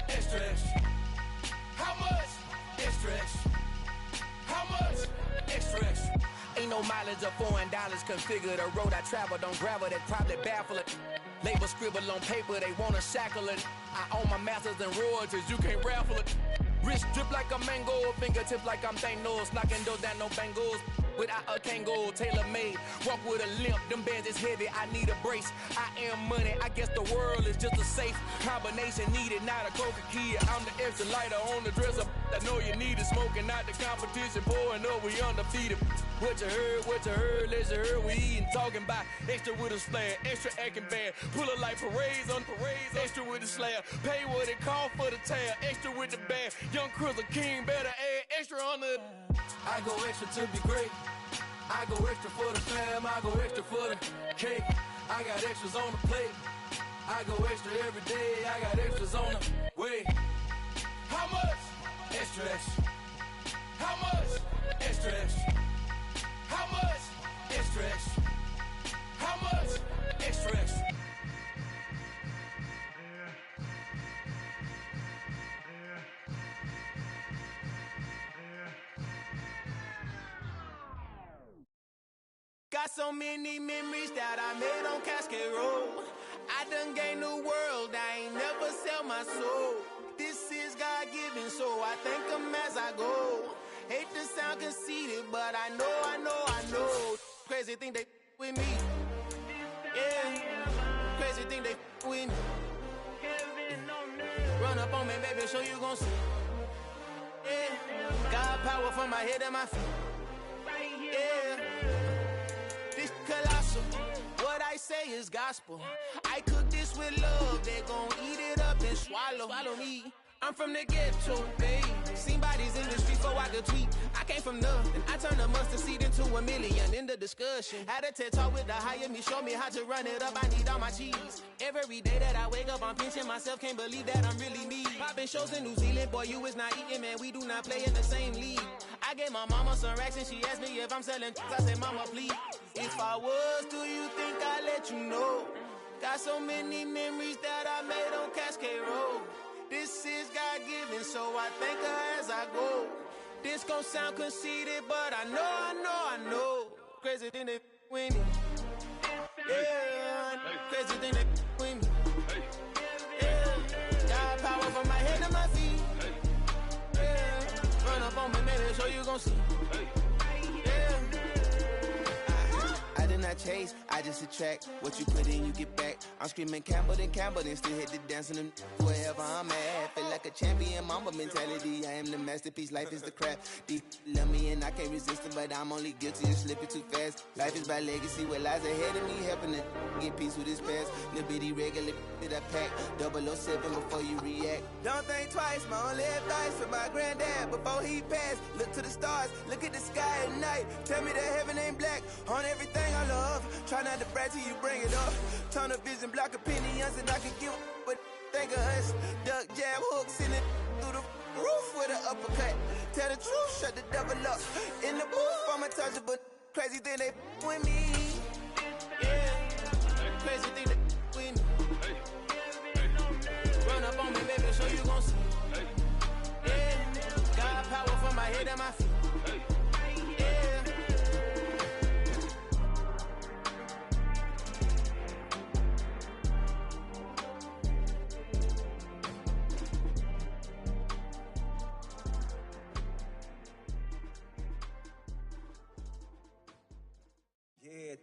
Extra, extra. How much? Extra, extra. How much? Extra, extra. Ain't no mileage of $4 configure the road I travel. Don't gravel, that probably baffle it. Label scribble on paper, they wanna shackle it. I own my masters and royalties, you can't raffle it. Wrist drip like a mango, fingertips like I'm Thanos. Knocking doors down, no bangles. Without a Kango, tailor-made. Walk with a limp, them bands is heavy, I need a brace. I am money, I guess the world is just a safe combination needed, not a coca key. I'm the extra lighter on the dresser. I know you need it, smoking out the competition, pouring up, we undefeated. What you heard, let's heard, we eating, talking about extra with a slab, extra acting bad. Pull a like parades on parades, extra with the slab. Pay what it call for the tab, extra with the bag. Young Cruz, a king, better add extra on the. I go extra to be great. I go extra for the fam, I go extra for the cake. I got extras on the plate. I go extra every day, I got extras on the way. How much? Extra, extra. How much? Extra, extra. How much? Extra, extra. How much? Extra, extra. Got so many memories that I made on Cascade Road. I done gained the world, I ain't never sell my soul. This is God-given, so I thank him as I go. Hate to sound conceited, but I know. Crazy thing they with me. Yeah, crazy thing they with me. Run up on me, baby, show you gon' see. Yeah, God power from my head to my feet. Yeah. This colossal, what I say is gospel. I cook this with love, they gon' eat it up and swallow me. I'm from the ghetto, babe. Seen bodies in the street before I could tweet. I came from nothing, I turned a mustard seed into $1 million in the discussion. Had a TED talk with the higher me, show me how to run it up, I need all my cheese. Every day that I wake up, I'm pinching myself, can't believe that I'm really me. Popping shows in New Zealand, boy, you is not eating, man, we do not play in the same league. I gave my mama some racks and she asked me if I'm selling, I said, mama, please. If I was, do you think I'd let you know? Got so many memories that I made on Cascade Road. This is God-given, so I thank her as I go. This gon' sound conceited, but I know. Crazy thing they with me. Yeah, crazy thing they with me. Yeah, got power from my head to my feet. Yeah, run up on me, maybe so you gon' see. Yeah. I did not chase, I just attract. What you put in, you get back. I'm screaming Campbell, then still hit the dancing and wherever I'm at. Feel like a champion, mamba mentality. I am the masterpiece, life is the crap. Deep love me and I can't resist it, but I'm only guilty of slipping too fast. Life is by legacy, what lies ahead of me, helping to get peace with his past. Little bitty regular that I pack, 007 before you react. Don't think twice, my only advice for my granddad before he passed. Look to the stars, look at the sky at night. Tell me that heaven ain't black on everything I love. Try not to brag till you bring it up. Turn a vision, block opinions, and I can give but think of us. Duck, jab, hooks in it through the roof with an uppercut. Tell the truth, shut the devil up. In the booth, I'm untouchable. Crazy thing they with me. Yeah, crazy thing they with me. Run up on me, baby, so you gon' see. Yeah, God power from my head and my feet. Yeah.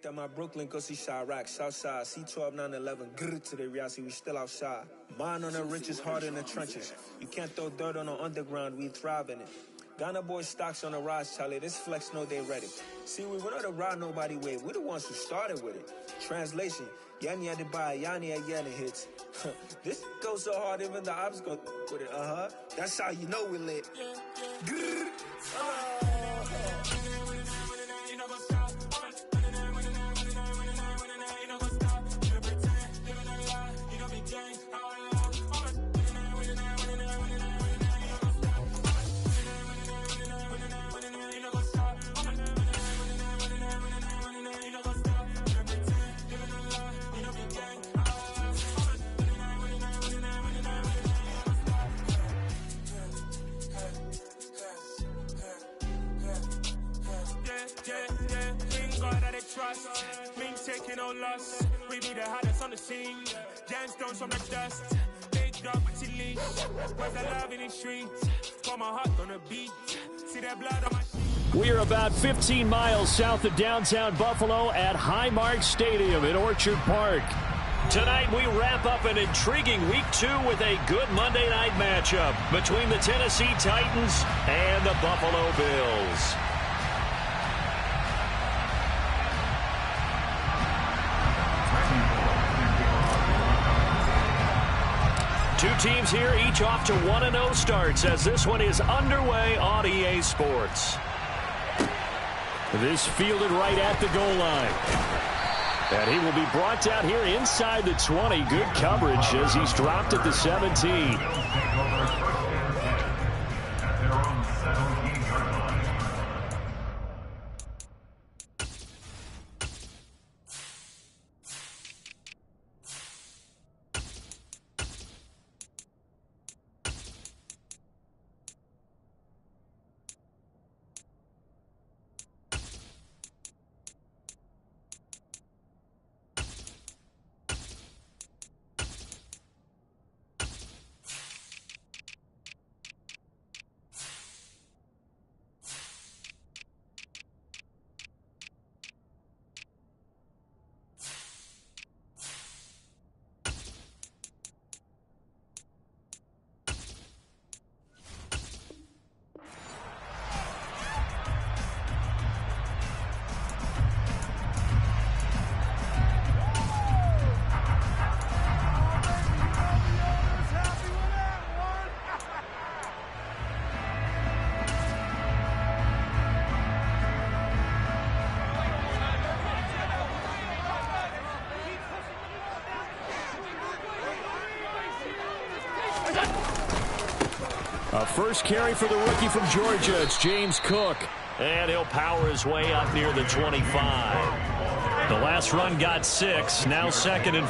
At my Brooklyn, go see Chirac, Southside, C12, 911, grrr to the reality, we still outside. Mine on the riches, hard in the trenches. You can't throw dirt on the underground, we thrive in it. Ghana boys stocks on the rise, Charlie, this flex know they ready. See, we not to ride nobody wave, we the ones who started with it. Translation, Yanni had to buy, Yanni had yelling hits. This goes so hard, even the ops go with it, That's how you know we lit. Grrr. In God that they trust, mean taking no loss. We be the hottest on the scene. Gemstones from the dust. Big dog, leash. Where's the love in the streets? Got my heart on the beat. See that blood on my sheet. We are about 15 miles south of downtown Buffalo at Highmark Stadium in Orchard Park. Tonight we wrap up an intriguing Week 2 with a good Monday night matchup between the Tennessee Titans and the Buffalo Bills. Two teams here, each off to 1-0 starts as this one is underway on EA Sports. This fielded right at the goal line. And he will be brought down here inside the 20. Good coverage as he's dropped at the 17. A first carry for the rookie from Georgia. It's James Cook. And he'll power his way up near the 25. The last run got 6. Now 2nd and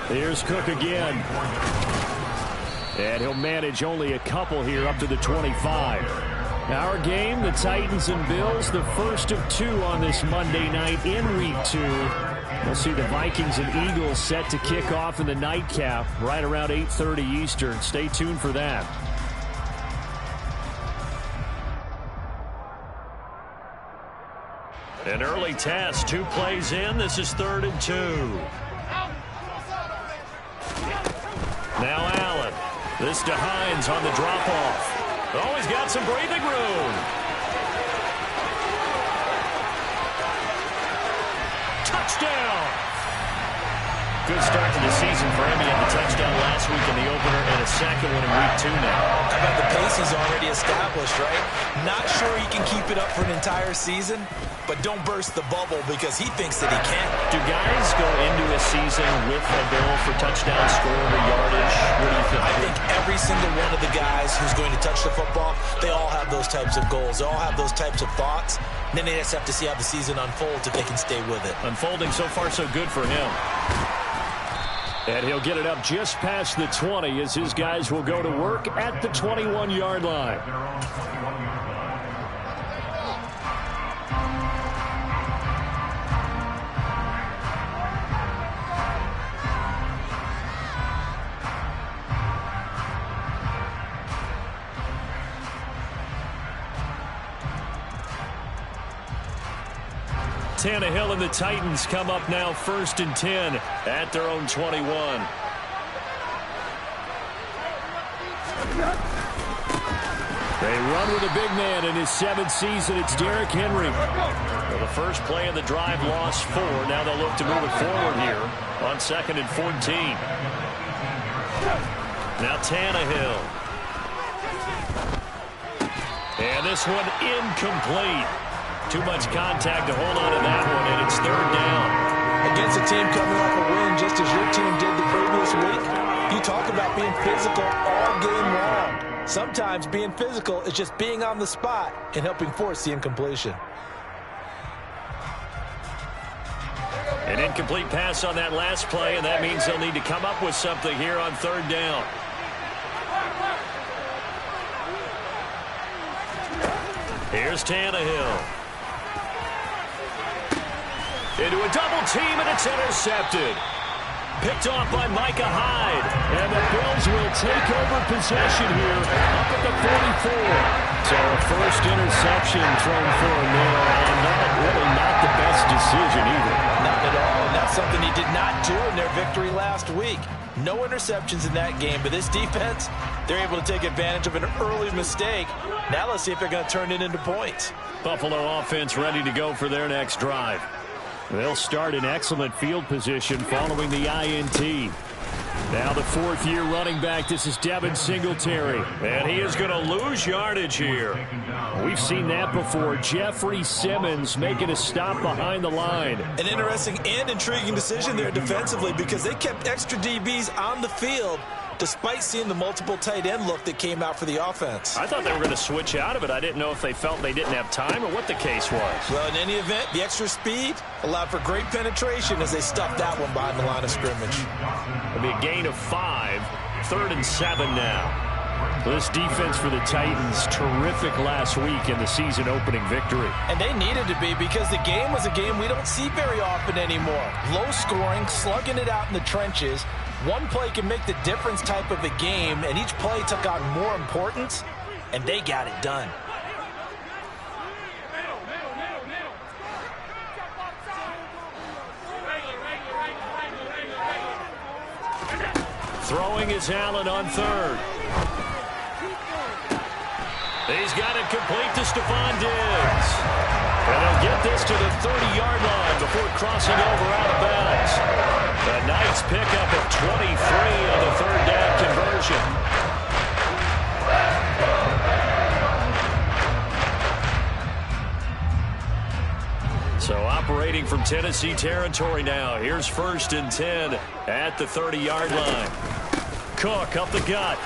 4. Here's Cook again. And he'll manage only a couple here up to the 25. Our game, the Titans and Bills, the first of 2 on this Monday night in Week 2. We'll see the Vikings and Eagles set to kick off in the nightcap right around 8:30 Eastern. Stay tuned for that. An early test, 2 plays in. This is 3rd and 2. Now Allen. This to Hines on the drop-off. Oh, he's got some breathing room. Touchdown! Good start to the season for him. He had the touchdown last week in the opener and a second one in Week 2 now. How about the pace he's already established, right? Not sure he can keep it up for an entire season, but don't burst the bubble because he thinks that he can. Do guys go into a season with a goal for touchdown scoring or yardage? What do you think? I think every single one of the guys who's going to touch the football, they all have those types of goals. They all have those types of thoughts. And then they just have to see how the season unfolds if they can stay with it. Unfolding so far so good for him. And he'll get it up just past the 20 as his guys will go to work at the 21-yard line. Tannehill and the Titans come up now 1st and 10 at their own 21. They run with a big man in his 7th season. It's Derrick Henry. Well, the first play of the drive lost 4. Now they'll look to move it forward here on 2nd and 14. Now Tannehill. And this one incomplete. Too much contact to hold on to that one, and it's 3rd down. Against a team coming off a win just as your team did the previous week, you talk about being physical all game long. Sometimes being physical is just being on the spot and helping force the incompletion. An incomplete pass on that last play, and that means they'll need to come up with something here on 3rd down. Here's Tannehill. Into a double team, and it's intercepted. Picked off by Micah Hyde. And the Bills will take over possession here up at the 44. So a first interception thrown for a nail, and that really not the best decision either. Not at all, and that's something he did not do in their victory last week. No interceptions in that game, but this defense, they're able to take advantage of an early mistake. Now let's see if they're going to turn it into points. Buffalo offense ready to go for their next drive. They'll start in excellent field position following the INT. Now the fourth-year running back, this is Devin Singletary. And he is going to lose yardage here. We've seen that before. Jeffrey Simmons making a stop behind the line. An interesting and intriguing decision there defensively because they kept extra DBs on the field despite seeing the multiple tight end look that came out for the offense. I thought they were going to switch out of it. I didn't know if they felt they didn't have time or what the case was. Well, in any event, the extra speed allowed for great penetration as they stuffed that one behind the line of scrimmage. It'll be a gain of 5, 3rd and 7 now. This defense for the Titans, terrific last week in the season-opening victory. And they needed to be because the game was a game we don't see very often anymore. Low scoring, slugging it out in the trenches. One play can make the difference type of a game, and each play took on more importance, and they got it done. Throwing is Allen on 3rd. He's got it complete to Stephon Diggs. And he'll get this to the 30-yard line before crossing over out of bounds. The Knights pick up at 23 on the 3rd down conversion. So operating from Tennessee territory now. Here's 1st and 10 at the 30-yard line. Cook up the gut.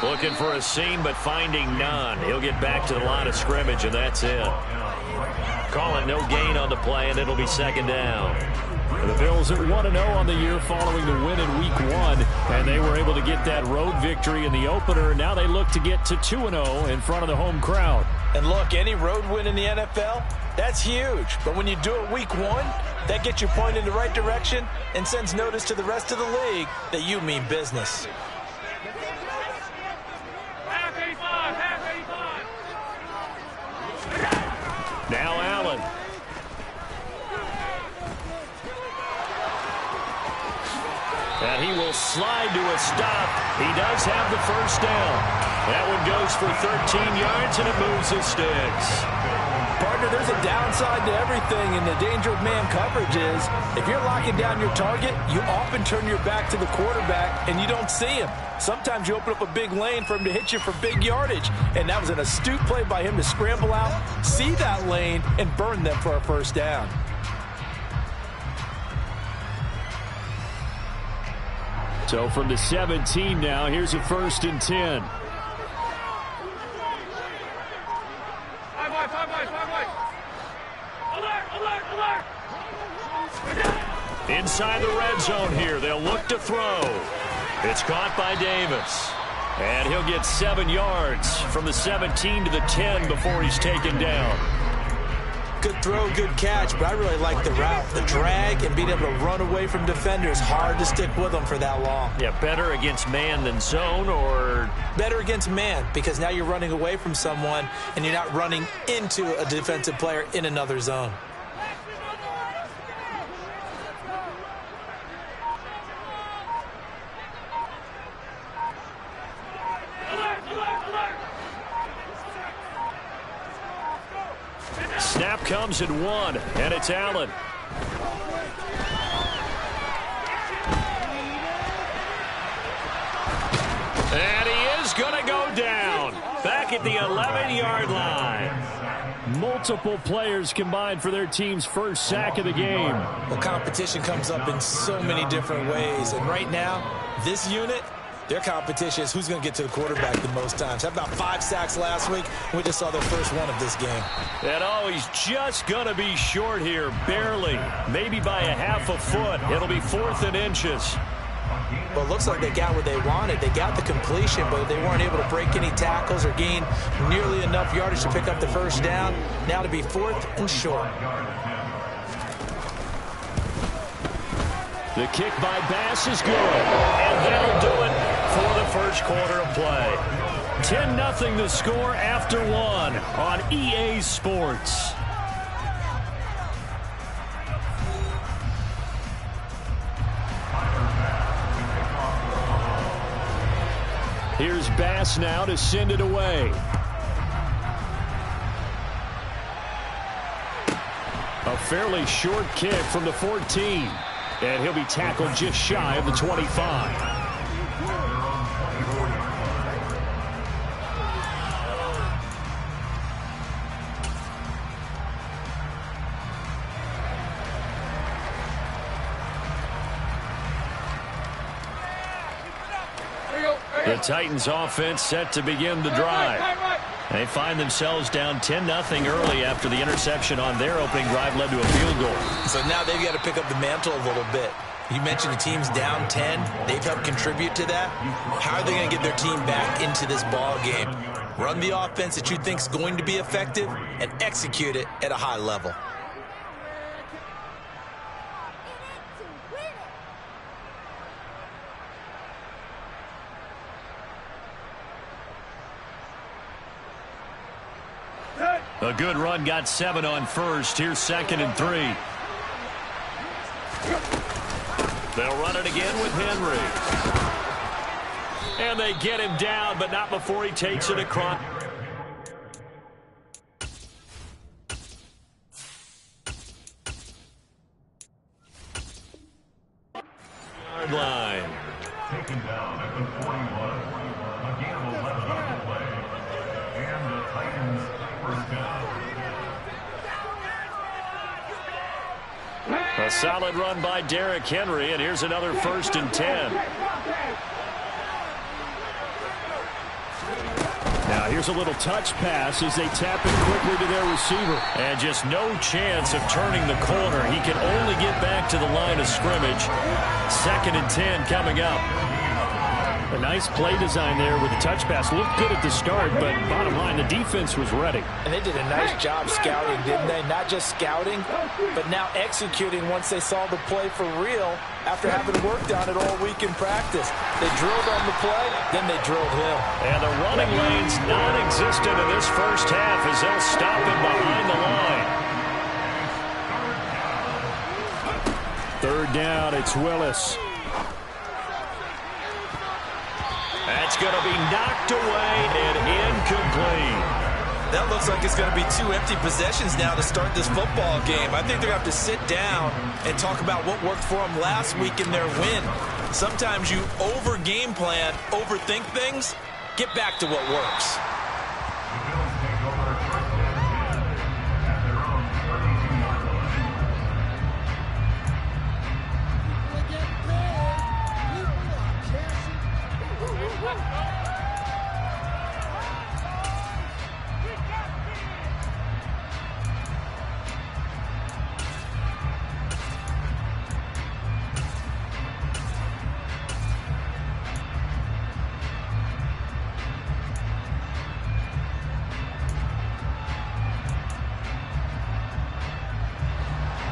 Looking for a seam, but finding none. He'll get back to the line of scrimmage, and that's it. Call it no gain on the play, and it'll be 2nd down. The Bills are 1-0 on the year following the win in Week 1, and they were able to get that road victory in the opener. Now they look to get to 2-0 in front of the home crowd. And look, any road win in the NFL, that's huge. But when you do it Week 1, that gets you pointed in the right direction and sends notice to the rest of the league that you mean business. Now Allen. And he will slide to a stop. He does have the 1st down. That one goes for 13 yards, and it moves the sticks. Partner, there's a downside to everything, and the danger of man coverage is if you're locking down your target, you often turn your back to the quarterback, and you don't see him. Sometimes you open up a big lane for him to hit you for big yardage, and that was an astute play by him to scramble out, see that lane, and burn them for a 1st down. So from the 17 now, here's a 1st and 10. Inside the red zone here, they'll look to throw. It's caught by Davis. And he'll get 7 yards from the 17 to the 10 before he's taken down. Good throw, good catch, but I really like the route. The drag and being able to run away from defenders, hard to stick with them for that long. Yeah, better against man than zone, or? Better against man, because now you're running away from someone and you're not running into a defensive player in another zone. Snap comes at 1, and it's Allen. And he is going to go down. Back at the 11-yard line. Multiple players combined for their team's 1st sack of the game. Well, competition comes up in so many different ways. And right now, this unit, their competition is who's going to get to the quarterback the most times. Had about 5 sacks last week. We just saw their first one of this game. And he's just going to be short here, barely. Maybe by a half a foot. It'll be 4th and inches. Well, it looks like they got what they wanted. They got the completion, but they weren't able to break any tackles or gain nearly enough yardage to pick up the first down. Now to be 4th and short. The kick by Bass is good, and that'll do it for the first quarter of play. 10-0 the score after 1 on EA Sports. Here's Bass now to send it away. A fairly short kick from the 14. And he'll be tackled just shy of the 25. The Titans offense set to begin the drive. They find themselves down 10-0 early after the interception on their opening drive led to a field goal. So now they've got to pick up the mantle a little bit. You mentioned the team's down 10. They've helped contribute to that. How are they going to get their team back into this ball game? Run the offense that you think is going to be effective and execute it at a high level. A good run got 7 on first. Here's 2nd and 3. They'll run it again with Henry. And they get him down, but not before he takes it across. Yard line. Taken down at the 41. A game of 11 on the play. And the Titans first down. A solid run by Derrick Henry, and here's another 1st and 10. Now here's a little touch pass as they tap it quickly to their receiver. And just no chance of turning the corner. He can only get back to the line of scrimmage. 2nd and 10 coming up. A nice play design there with the touch pass. Looked good at the start, but bottom line, the defense was ready. And they did a nice job scouting, didn't they? Not just scouting, but now executing once they saw the play for real after having worked on it all week in practice. They drilled on the play, then they drilled him. And the running lane's non-existent in this first half as they'll stop him behind the line. 3rd down, it's Willis. That's going to be knocked away and incomplete. That looks like it's going to be 2 empty possessions now to start this football game. I think they're going to have to sit down and talk about what worked for them last week in their win. Sometimes you over-game plan, overthink things, get back to what works.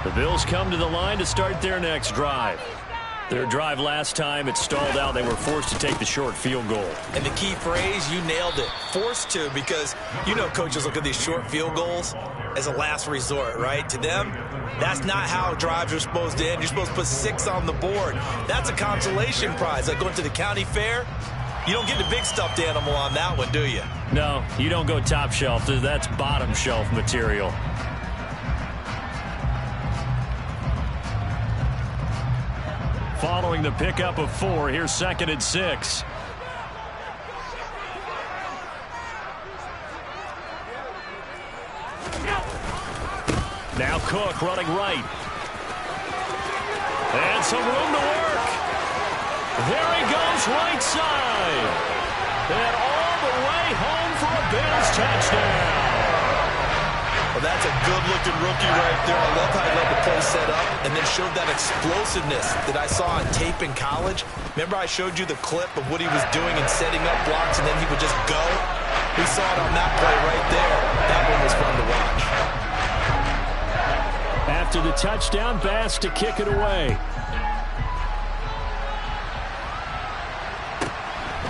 The Bills come to the line to start their next drive. Their drive last time, it stalled out. They were forced to take the short field goal. And the key phrase, you nailed it, forced to, because you know coaches look at these short field goals as a last resort, right? To them, that's not how drives are supposed to end. You're supposed to put 6 on the board. That's a consolation prize. Like going to the county fair, you don't get the big stuffed animal on that one, do you? No, you don't go top shelf. That's bottom shelf material. Following the pickup of 4, here's 2nd and 6. Now Cook running right. And some room to work. There he goes right side. And all the way home for a Bills touchdown. Well, that's a good-looking rookie right there. I love how he let the play set up and then showed that explosiveness that I saw on tape in college. Remember I showed you the clip of what he was doing and setting up blocks, and then he would just go? We saw it on that play right there. That one was fun to watch. After the touchdown, Bass to kick it away.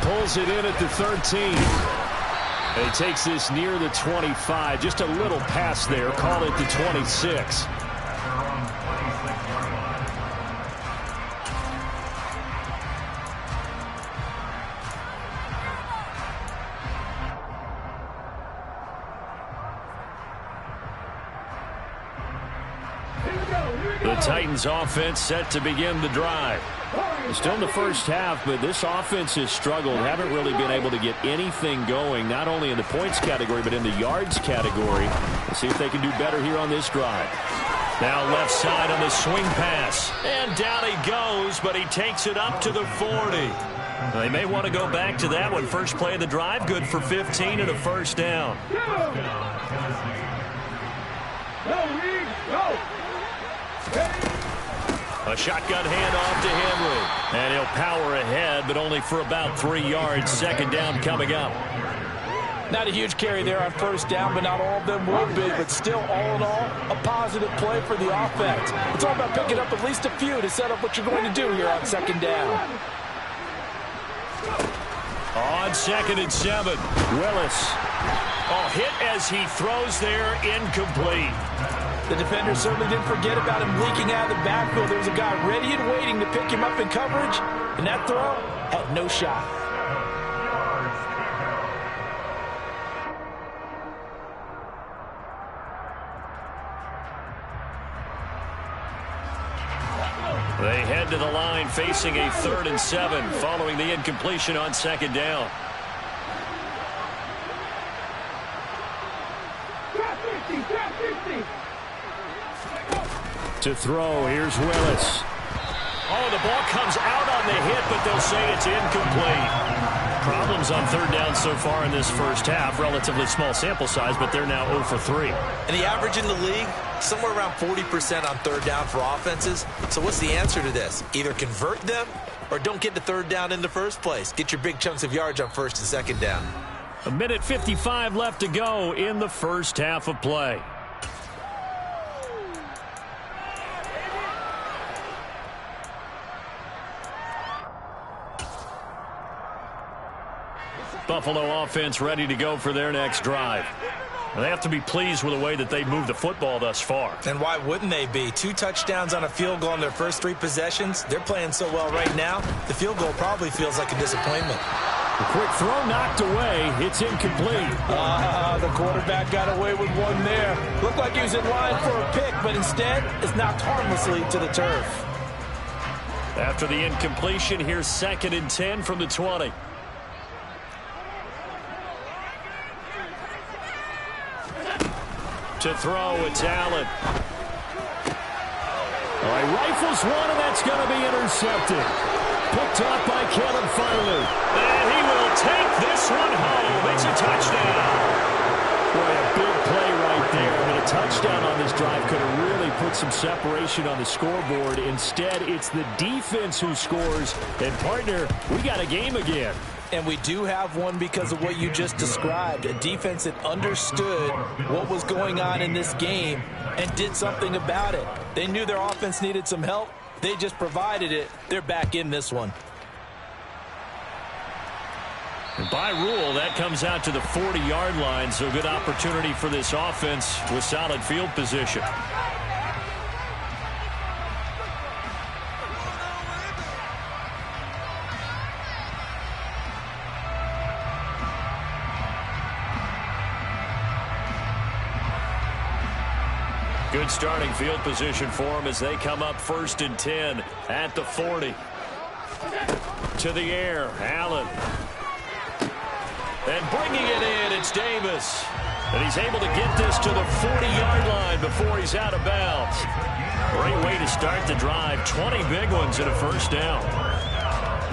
Pulls it in at the 13. And he takes this near the 25. Just a little pass there. Call it the 26. The Titans offense set to begin the drive. Still in the first half, but this offense has struggled. Haven't really been able to get anything going, not only in the points category, but in the yards category. We'll see if they can do better here on this drive. Now left side on the swing pass. And down he goes, but he takes it up to the 40. They may want to go back to that one. First play of the drive, good for 15 and a first down. A shotgun handoff to Henry. And he'll power ahead, but only for about 3 yards. Second down coming up. Not a huge carry there on first down, but not all of them were big. But still, all in all, a positive play for the offense. It's all about picking up at least a few to set up what you're going to do here on second down. On 2nd and 7, Willis. Oh, hit as he throws there, incomplete. The defender certainly didn't forget about him leaking out of the backfield. There was a guy ready and waiting to pick him up in coverage, and that throw had no shot. They head to the line facing a 3rd and 7 following the incompletion on second down. To throw, here's Willis. Oh, the ball comes out on the hit, but they'll say it's incomplete. Problems on third down so far in this first half. Relatively small sample size, but they're now 0 for 3. And the average in the league, somewhere around 40% on third down for offenses. So what's the answer to this? Either convert them or don't get to third down in the first place. Get your big chunks of yards on first and second down. 1:55 left to go in the first half of play. Buffalo offense ready to go for their next drive. They have to be pleased with the way that they moved the football thus far. And why wouldn't they be? 2 touchdowns on a field goal in their first 3 possessions. They're playing so well right now, the field goal probably feels like a disappointment. The quick throw knocked away. It's incomplete. The quarterback got away with one there. Looked like he was in line for a pick, but instead it's knocked harmlessly to the turf. After the incompletion, here's 2nd and 10 from the 20. To throw, it's Allen. All right, rifles one, and that's going to be intercepted. Picked up by Caleb Farley. And he will take this one home. It's a touchdown. Boy, a big play right there. But a touchdown on this drive could have really put some separation on the scoreboard. Instead, it's the defense who scores. And, partner, we got a game again. And we do have one because of what you just described. A defense that understood what was going on in this game and did something about it. They knew their offense needed some help. They just provided it. They're back in this one. And by rule, that comes out to the 40-yard line, so good opportunity for this offense with solid field position. Good starting field position for them as they come up 1st and 10 at the 40. To the air, Allen. And bringing it in, it's Davis. And he's able to get this to the 40-yard line before he's out of bounds. Great way to start the drive. 20 big ones and a first down.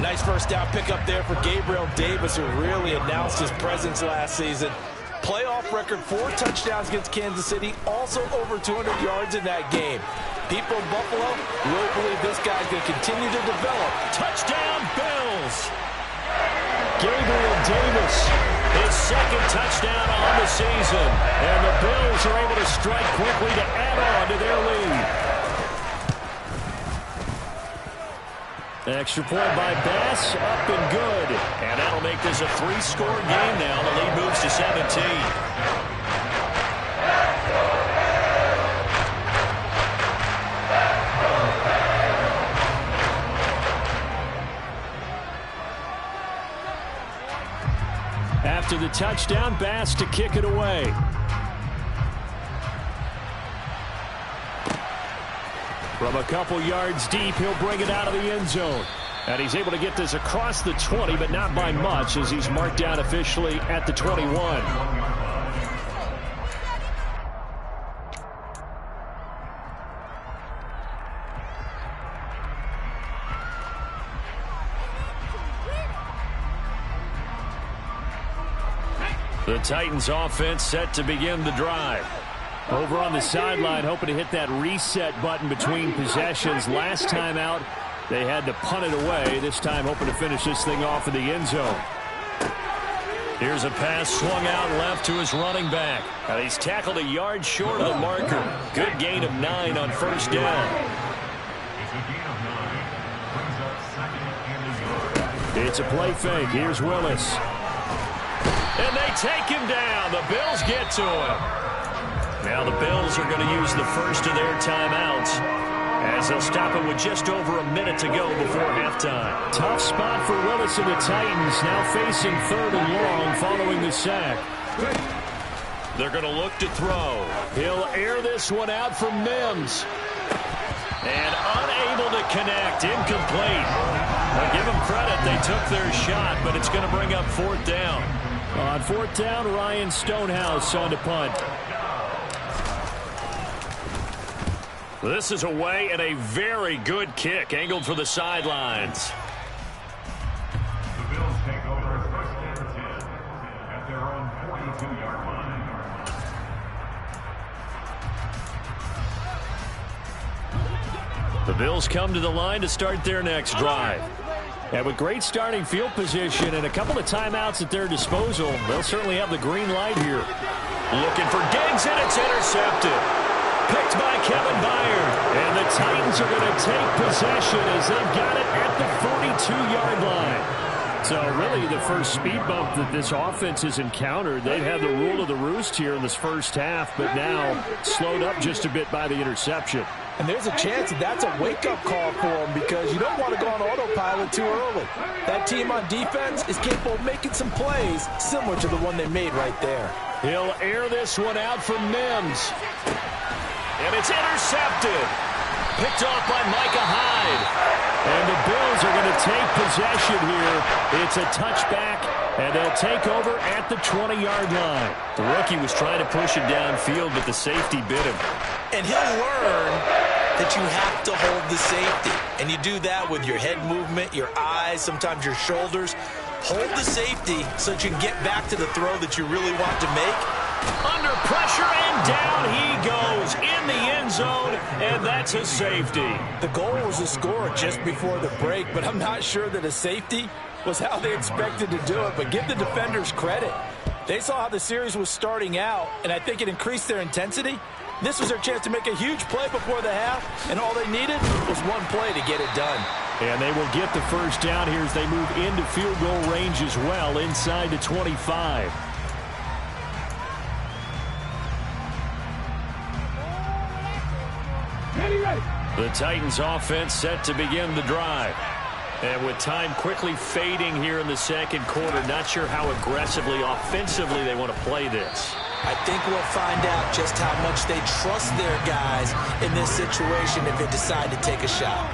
Nice first down pickup there for Gabriel Davis, who really announced his presence last season. Playoff record, 4 touchdowns against Kansas City, also over 200 yards in that game. People in Buffalo really believe this guy's going to continue to develop. Touchdown, Bills! Gabriel Davis, his second touchdown on the season. And the Bills are able to strike quickly to add on to their lead. Extra point by Bass, up and good. And that'll make this a 3-score game now. The lead moves to 17. After the touchdown, Bass to kick it away. From a couple yards deep, he'll bring it out of the end zone. And he's able to get this across the 20, but not by much, as he's marked down officially at the 21. The Titans offense set to begin the drive. Over on the sideline, hoping to hit that reset button between possessions. Last time out, they had to punt it away. This time, hoping to finish this thing off in the end zone. Here's a pass swung out left to his running back. Now he's tackled a yard short of the marker. Good gain of 9 on first down. It's a play fake. Here's Willis. And they take him down. The Bills get to him. Now the Bills are going to use the first of their timeouts, as they'll stop it with just over a minute to go before halftime. Tough spot for Willis and the Titans, now facing 3rd and long following the sack. They're going to look to throw. He'll air this one out for Mims. And unable to connect, incomplete. Well, give them credit, they took their shot, but it's going to bring up 4th down. On 4th down, Ryan Stonehouse on to punt. This is away and a very good kick, angled for the sidelines. The Bills take over 1st and 10 at their own 42-yard line. The Bills come to the line to start their next drive. And with great starting field position and a couple of timeouts at their disposal, they'll certainly have the green light here. Looking for Diggs, and it's intercepted. Picked by Kevin Byard. And the Titans are going to take possession as they've got it at the 42-yard line. So really the first speed bump that this offense has encountered. They've had the rule of the roost here in this first half, but now slowed up just a bit by the interception. And there's a chance that that's a wake-up call for them, because you don't want to go on autopilot too early. That team on defense is capable of making some plays similar to the one they made right there. He'll air this one out for Mims. And it's intercepted. Picked off by Micah Hyde. And the Bills are going to take possession here. It's a touchback, and they'll take over at the 20-yard line. The rookie was trying to push it downfield, but the safety bit him. And he'll learn that you have to hold the safety. And you do that with your head movement, your eyes, sometimes your shoulders. Hold the safety so that you can get back to the throw that you really want to make. Under pressure, and down he goes in the end zone, and that's a safety. The goal was to score just before the break, but I'm not sure that a safety was how they expected to do it. But give the defenders credit. They saw how the series was starting out, and I think it increased their intensity. This was their chance to make a huge play before the half, and all they needed was one play to get it done. And they will get the first down here as they move into field goal range as well, inside the 25. The Titans offense set to begin the drive. And with time quickly fading here in the second quarter, not sure how aggressively, offensively they want to play this. I think we'll find out just how much they trust their guys in this situation if they decide to take a shot.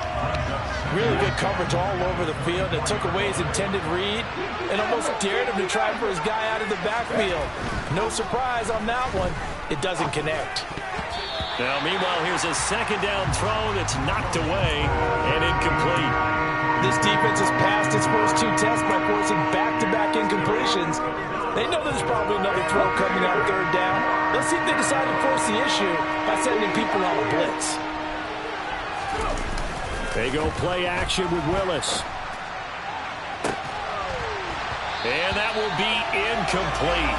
Really good coverage all over the field. It took away his intended read and almost dared him to try for his guy out of the backfield. No surprise on that one. It doesn't connect. Now, meanwhile, here's a second down throw that's knocked away and incomplete. This defense has passed its first 2 tests by forcing back-to-back incompletions. They know there's probably another throw coming on third down. Let's see if they decide to force the issue by sending people on a blitz. They go play action with Willis. And that will be incomplete.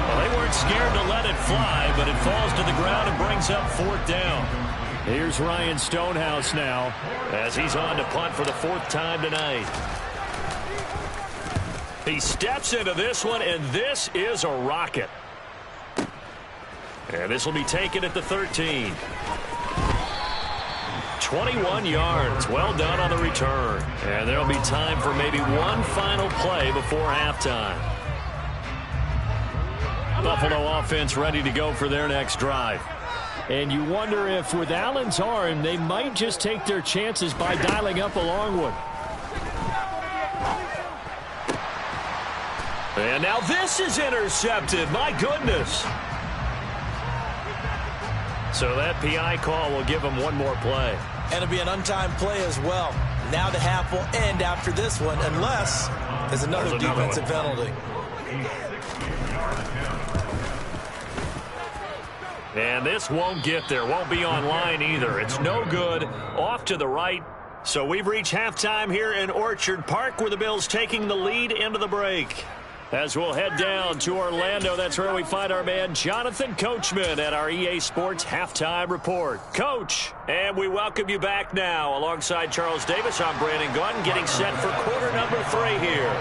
Well, they weren't scared to let it fly, but it falls to the ground and brings up fourth down. Here's Ryan Stonehouse now as he's on to punt for the fourth time tonight. He steps into this one, and this is a rocket. And this will be taken at the 13. 21 yards. Well done on the return. And there'll be time for maybe one final play before halftime. Buffalo offense ready to go for their next drive. And you wonder if with Allen's arm, they might just take their chances by dialing up a long one. And now this is intercepted. My goodness. So that PI call will give him one more play. And it'll be an untimed play as well. Now the half will end after this one, unless there's another defensive penalty. And this won't get there. Won't be online either. It's no good. Off to the right. So we've reached halftime here in Orchard Park, where the Bills taking the lead into the break. As we'll head down to Orlando, that's where we find our man Jonathan Coachman at our EA Sports Halftime Report. Coach, and we welcome you back now. Alongside Charles Davis, I'm Brandon Gunn, getting set for quarter number 3 here.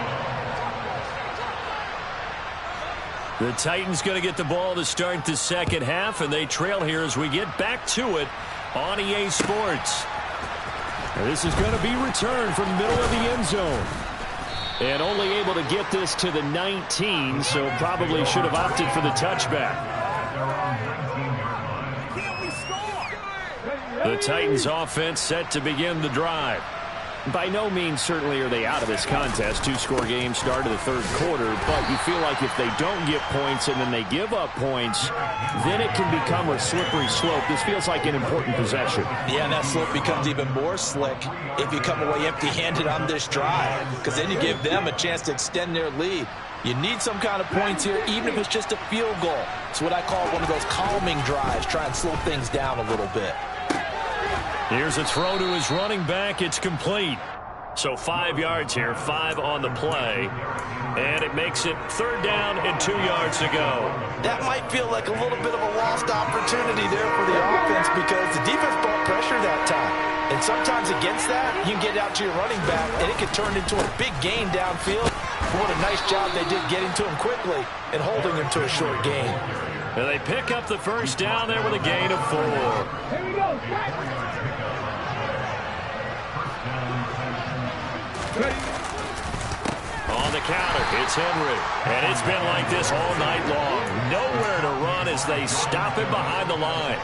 The Titans going to get the ball to start the second half, and they trail here as we get back to it on EA Sports. And this is going to be returned from the middle of the end zone. And only able to get this to the 19, so probably should have opted for the touchback. The Titans offense set to begin the drive. By no means certainly are they out of this contest. 2-score game start of the third quarter, but you feel like if they don't get points and then they give up points, then it can become a slippery slope. This feels like an important possession. Yeah, and that slope becomes even more slick if you come away empty-handed on this drive, because then you give them a chance to extend their lead. You need some kind of points here, even if it's just a field goal. It's what I call one of those calming drives, try and slow things down a little bit. Here's a throw to his running back. It's complete. So 5 yards here, 5 on the play. And it makes it third down and 2 yards to go. That might feel like a little bit of a lost opportunity there for the offense because the defense brought pressure that time. And sometimes against that, you can get out to your running back, and it can turn into a big gain downfield. What a nice job they did getting to him quickly and holding him to a short gain. And they pick up the first down there with a gain of 4. Here we go. On the counter, it's Henry. And it's been like this all night long. Nowhere to run as they stop him behind the line.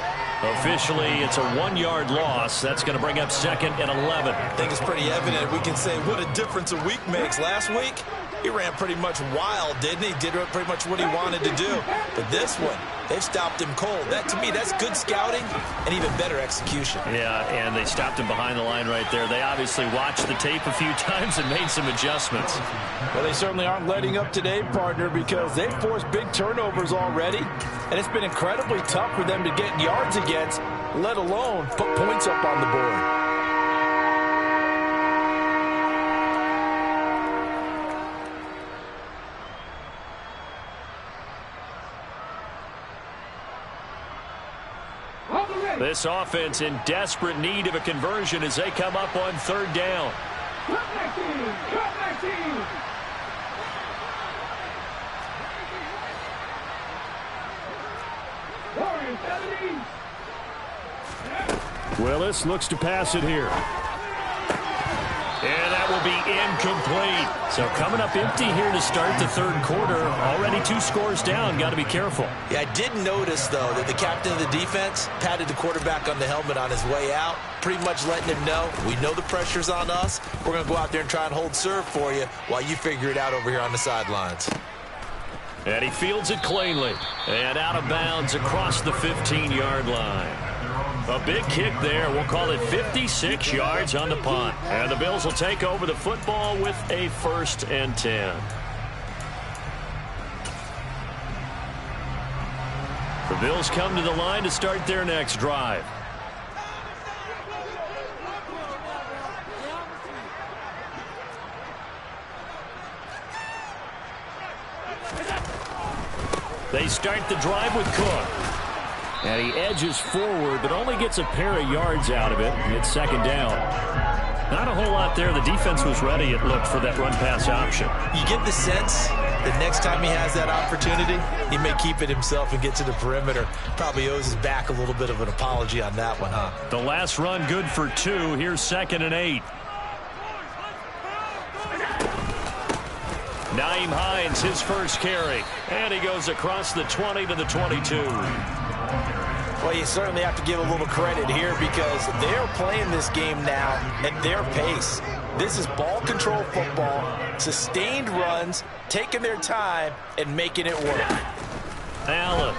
Officially, it's a 1-yard loss. That's going to bring up second and 11. I think it's pretty evident. We can say what a difference a week makes. Last week, he ran pretty much wild, didn't he? Did pretty much what he wanted to do. But this one, they've stopped him cold. That, to me, that's good scouting and even better execution. Yeah, and they stopped him behind the line right there. They obviously watched the tape a few times and made some adjustments. Well, they certainly aren't letting up today, partner, because they've forced big turnovers already. And it's been incredibly tough for them to get yards against, let alone put points up on the board. This offense in desperate need of a conversion as they come up on third down. Willis looks to pass it here. And that will be incomplete. So coming up empty here to start the third quarter. Already 2 scores down. Got to be careful. Yeah, I did notice, though, that the captain of the defense patted the quarterback on the helmet on his way out, pretty much letting him know, we know the pressure's on us. We're going to go out there and try and hold serve for you while you figure it out over here on the sidelines. And he fields it cleanly. And out of bounds across the 15-yard line. A big kick there. We'll call it 56 yards on the punt. And the Bills will take over the football with a 1st and 10. The Bills come to the line to start their next drive. They start the drive with Cook. And he edges forward, but only gets a pair of yards out of it. And it's second down. Not a whole lot there. The defense was ready, it looked, for that run-pass option. You get the sense that next time he has that opportunity, he may keep it himself and get to the perimeter. Probably owes his back a little bit of an apology on that one, huh? The last run good for 2. Here's 2nd and 8. Nyheim Hines, his first carry. And he goes across the 20 to the 22. Well, you certainly have to give a little credit here because they're playing this game now at their pace. This is ball control football, sustained runs, taking their time, and making it work. Allen.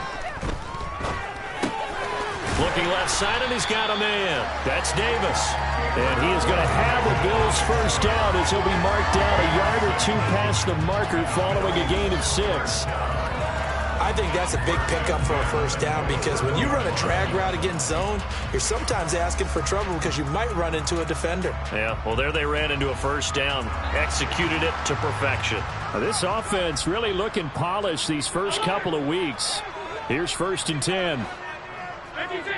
Looking left side, and he's got a man. That's Davis. And he is going to have a Bills first down as he'll be marked down a yard or 2 past the marker following a gain of 6. I think that's a big pickup for a first down because when you run a drag route against zone, you're sometimes asking for trouble because you might run into a defender. Yeah, well, there they ran into a first down. Executed it to perfection. Now, this offense really looking polished these first couple of weeks. Here's 1st and 10. 56.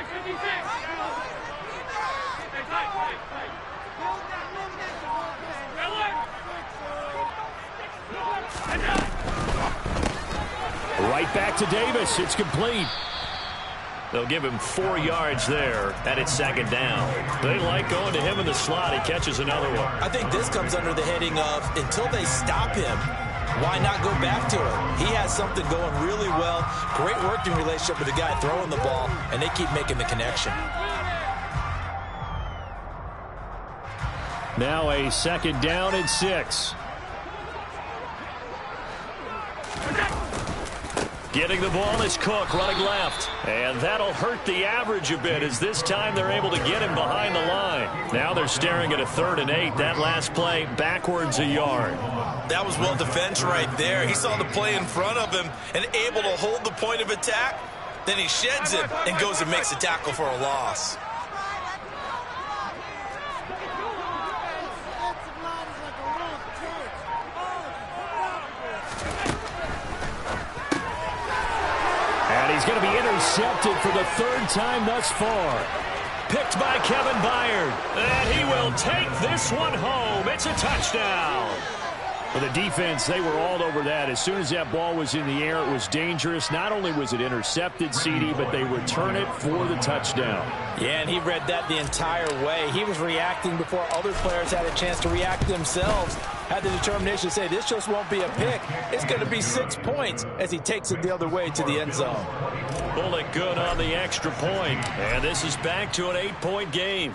Right back to Davis. It's complete. They'll give him 4 yards there, and it's 2nd down. They like going to him in the slot. He catches another one. I think this comes under the heading of until they stop him, why not go back to it? He has something going really well. Great working relationship with the guy throwing the ball, and they keep making the connection. Now a 2nd down and 6. Getting the ball is Cook running left. And that'll hurt the average a bit as this time they're able to get him behind the line. Now they're staring at a 3rd and 8. That last play backwards a yard. That was well defense right there. He saw the play in front of him and able to hold the point of attack. Then he sheds it and goes and makes a tackle for a loss. He's going to be intercepted for the 3rd time thus far. Picked by Kevin Byard. And he will take this one home. It's a touchdown. For the defense, they were all over that. As soon as that ball was in the air, it was dangerous. Not only was it intercepted, CD, but they return it for the touchdown. Yeah, and he read that the entire way. He was reacting before other players had a chance to react themselves. Had the determination to say, this just won't be a pick. It's going to be 6 points as he takes it the other way to the end zone. Bullet good on the extra point. And this is back to an 8-point game.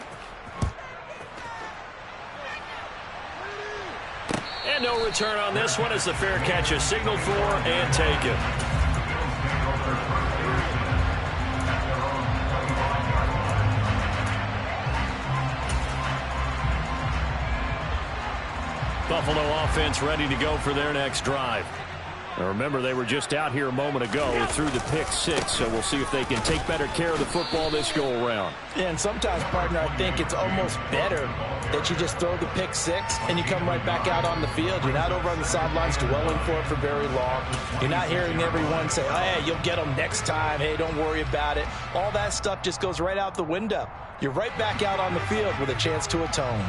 And no return on this one as the fair catch is signaled for and taken. Buffalo offense ready to go for their next drive. Now remember, they were just out here a moment ago through the pick 6, so we'll see if they can take better care of the football this go-around. Yeah, and sometimes, partner, I think it's almost better that you just throw the pick 6 and you come right back out on the field. You're not over on the sidelines dwelling for it for very long. You're not hearing everyone say, oh, hey, you'll get them next time. Hey, don't worry about it. All that stuff just goes right out the window. You're right back out on the field with a chance to atone.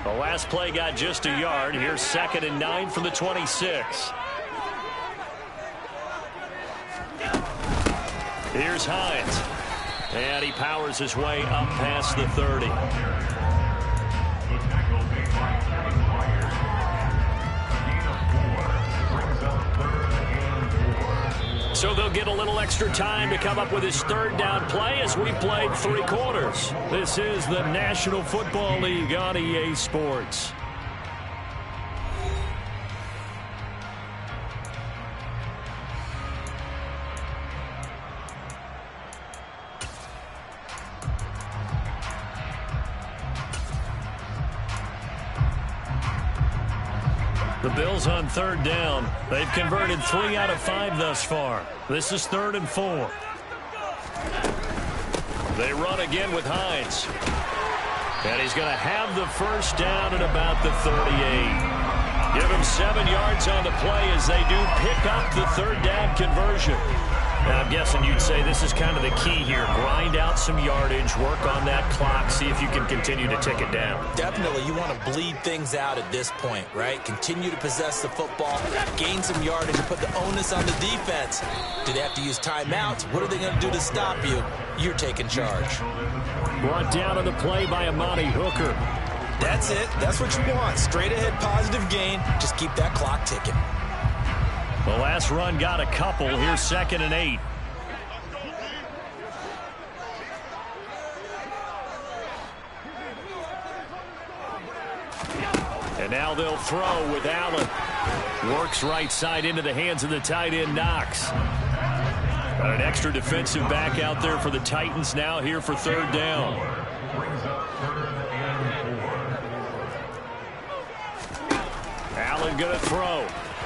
The last play got just a yard. Here's 2nd and 9 from the 26. Here's Hines. And he powers his way up past the 30. So they'll get a little extra time to come up with his 3rd down play as we played 3 quarters. This is the National Football League on EA Sports. The Bills on 3rd down. They've converted 3 out of 5 thus far. This is 3rd and 4. They run again with Hines. And he's going to have the first down at about the 38. Give him 7 yards on the play as they do pick up the third down conversion. Now, I'm guessing you'd say this is kind of the key here. Grind out some yardage, work on that clock, see if you can continue to tick it down. Definitely, you want to bleed things out at this point, right? Continue to possess the football, gain some yardage, and put the onus on the defense. Do they have to use timeouts? What are they going to do to stop you? You're taking charge. Brought down on the play by Amani Hooker. That's it. That's what you want. Straight ahead positive gain. Just keep that clock ticking. The last run got a couple. Here's 2nd and 8. And now they'll throw with Allen. Works right side into the hands of the tight end, Knox. Got an extra defensive back out there for the Titans now here for third down. Allen going to throw.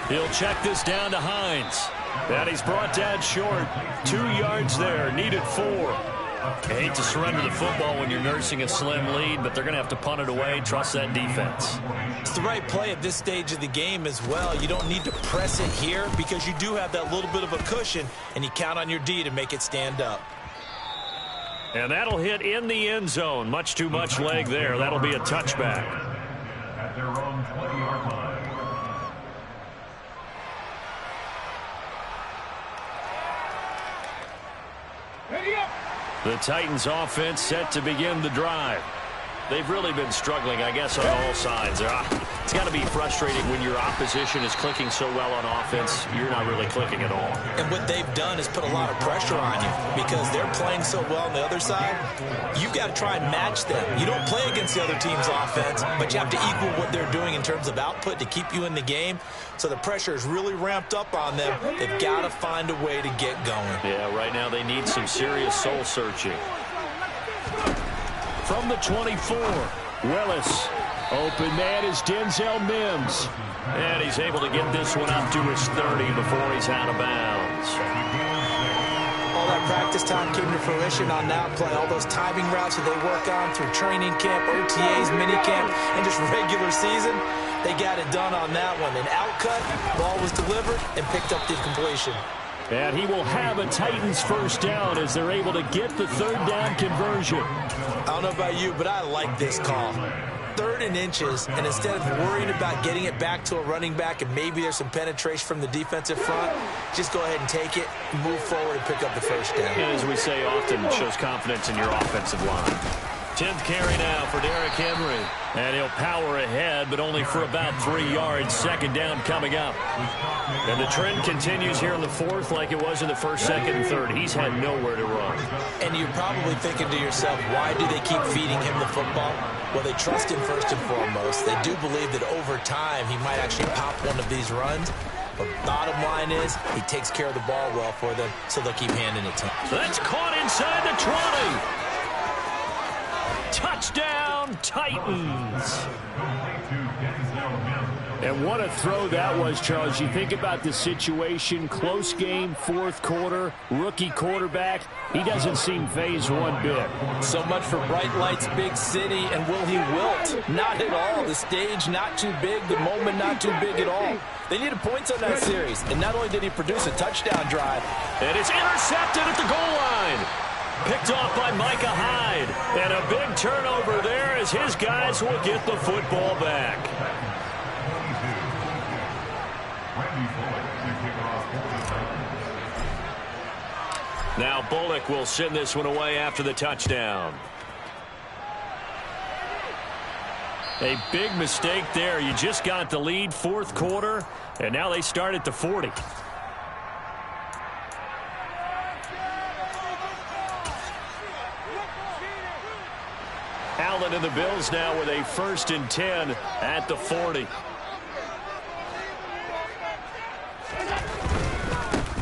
He'll check this down to Hines. And he's brought down short. 2 yards there. Needed 4. I hate to surrender the football when you're nursing a slim lead, but they're going to have to punt it away. Trust that defense. It's the right play at this stage of the game as well. You don't need to press it here because you do have that little bit of a cushion, and you count on your D to make it stand up. And that'll hit in the end zone. Much too much leg there. That'll be a touchback. At their own 20-yard line. The Titans offense set to begin the drive. They've really been struggling, I guess, on all sides. It's got to be frustrating when your opposition is clicking so well on offense. You're not really clicking at all. And what they've done is put a lot of pressure on you because they're playing so well on the other side. You've got to try and match them. You don't play against the other team's offense, but you have to equal what they're doing in terms of output to keep you in the game. So the pressure is really ramped up on them. They've got to find a way to get going. Yeah, right now they need some serious soul searching. From the 24, Willis. Open man is Denzel Mims. And he's able to get this one up to his 30 before he's out of bounds. All that practice time came to fruition on that play. All those timing routes that they work on through training camp, OTAs, minicamp, and just regular season, they got it done on that one. An outcut, ball was delivered, and picked up the completion. And he will have a Titans first down as they're able to get the third down conversion. I don't know about you, but I like this call. 3rd and inches, and instead of worrying about getting it back to a running back and maybe there's some penetration from the defensive front, just go ahead and take it, move forward, and pick up the first down. And as we say often, it shows confidence in your offensive line. 10th carry now for Derrick Henry. And he'll power ahead, but only for about 3 yards. 2nd down coming up. And the trend continues here in the 4th like it was in the 1st, 2nd, and 3rd. He's had nowhere to run. And you're probably thinking to yourself, why do they keep feeding him the football? Well, they trust him first and foremost. They do believe that over time he might actually pop one of these runs. But bottom line is, he takes care of the ball well for them, so they'll keep handing it to him. That's caught inside the 20. Touchdown, Titans. And what a throw that was, Charles. You think about the situation, close game, 4th quarter, rookie quarterback. He doesn't seem phased one bit. So much for bright lights, big city, and will he wilt? Not at all. The stage not too big, the moment not too big at all. They needed points on that series, and not only did he produce a touchdown drive. And it's intercepted at the goal line. Picked off by Micah Hyde. And a big turnover there as his guys will get the football back. Now Bullock will send this one away after the touchdown. A big mistake there. You just got the lead, 4th quarter, and now they start at the 40. Allen and the Bills now with a 1st and 10 at the 40.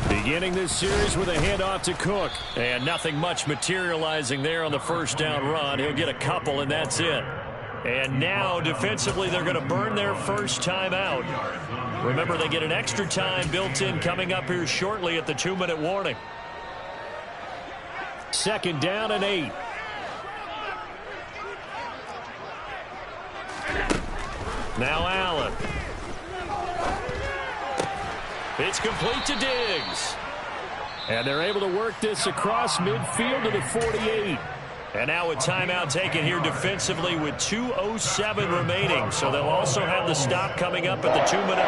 Beginning this series with a handoff to Cook. And nothing much materializing there on the first down run. He'll get a couple, and that's it. And now, defensively, they're going to burn their first time out. Remember, they get an extra time built in coming up here shortly at the 2-minute warning. 2nd down and 8. Now Allen. It's complete to Diggs. And they're able to work this across midfield to the 48. And now a timeout taken here defensively with 2:07 remaining. So they'll also have the stop coming up at the 2-minute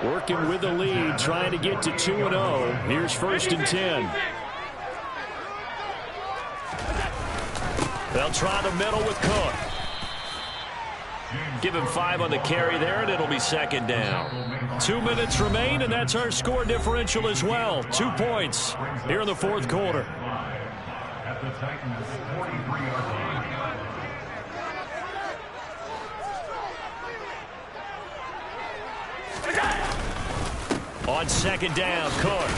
warning. Working with the lead, trying to get to 2-0. Here's 1st and 10. They'll try the middle with Cook. Give him 5 on the carry there, and it'll be 2nd down. 2 minutes remain, and that's our score differential as well. 2 points here in the 4th quarter. At the Titans' 43-yard line. On 2nd down, Cook.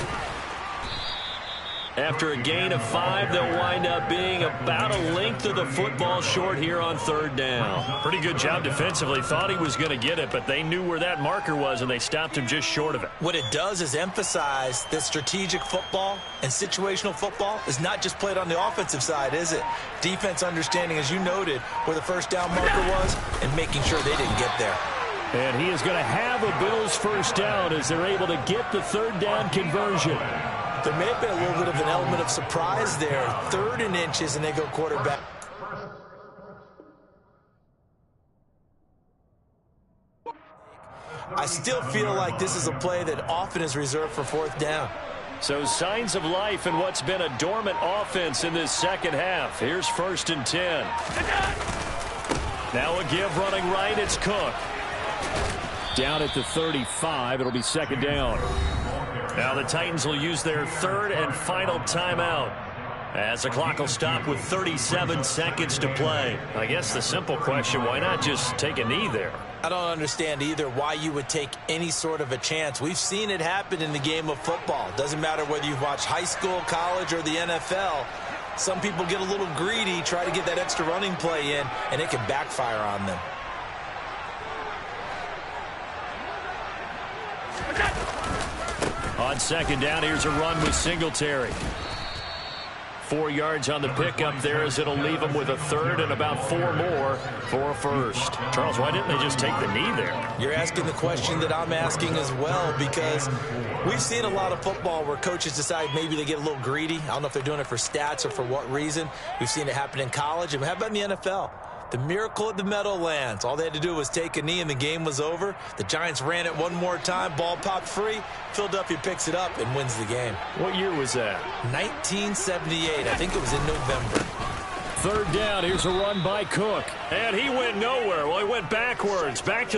After a gain of 5, they'll wind up being about a length of the football short here on 3rd down. Pretty good job defensively. Thought he was going to get it, but they knew where that marker was, and they stopped him just short of it. What it does is emphasize that strategic football and situational football is not just played on the offensive side, is it? Defense understanding, as you noted, where the 1st down marker was and making sure they didn't get there. And he is going to have a Bills 1st down as they're able to get the 3rd down conversion. There may have been a little bit of an element of surprise there. 3rd and inches, and they go quarterback. I still feel like this is a play that often is reserved for 4th down. So signs of life in what's been a dormant offense in this 2nd half. Here's 1st and 10. Now a give running right. It's Cook. Down at the 35. It'll be 2nd down. Now the Titans will use their 3rd and final timeout as the clock will stop with 37 seconds to play. I guess the simple question, why not just take a knee there? I don't understand either why you would take any sort of a chance. We've seen it happen in the game of football. Doesn't matter whether you've watched high school, college, or the NFL. Some people get a little greedy, try to get that extra running play in, and it can backfire on them. On 2nd down, here's a run with Singletary. 4 yards on the pickup there as it'll leave them with a 3rd and about 4 more for a 1st. Charles, why didn't they just take the knee there? You're asking the question that I'm asking as well, because we've seen a lot of football where coaches decide maybe they get a little greedy. I don't know if they're doing it for stats or for what reason. We've seen it happen in college, and how about in the NFL? The miracle of the Meadowlands. All they had to do was take a knee and the game was over. The Giants ran it one more time. Ball popped free. Philadelphia picks it up and wins the game. What year was that? 1978. I think it was in November. 3rd down. Here's a run by Cook. And he went nowhere. Well, he went backwards. Back to